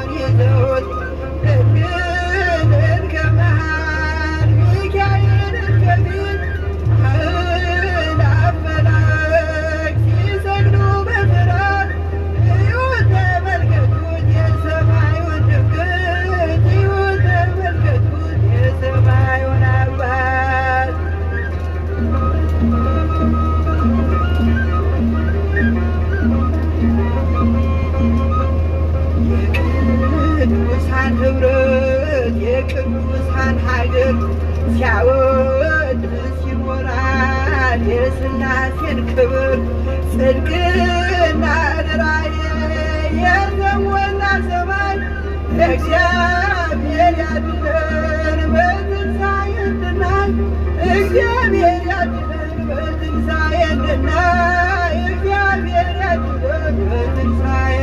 ዙፋኑን ይዘውት ድንግልን ከመሃል ሚካኤልን ከፊት አእላፍ መላእክት ሲሰግዱ በፍርሃት እዩት ተመልከቱት የሰማዩን ድምቀት እዩት ተመልከቱት የሰማዩን አባት የቅዱሳን ኅብረት የቅዱሳን ሀገር ሲያወድስ ይኖራል የሥላሴን ክብር ጽድቅና ርኅራኄ የተሞላ ሰማይ እግዚአብሔር ያድነን በትንሣኤ እንድናይ እግዚአብሔር ያድነን በትንሣኤ እንድናይ እግዚአብሔር ያድነን በትንሣኤ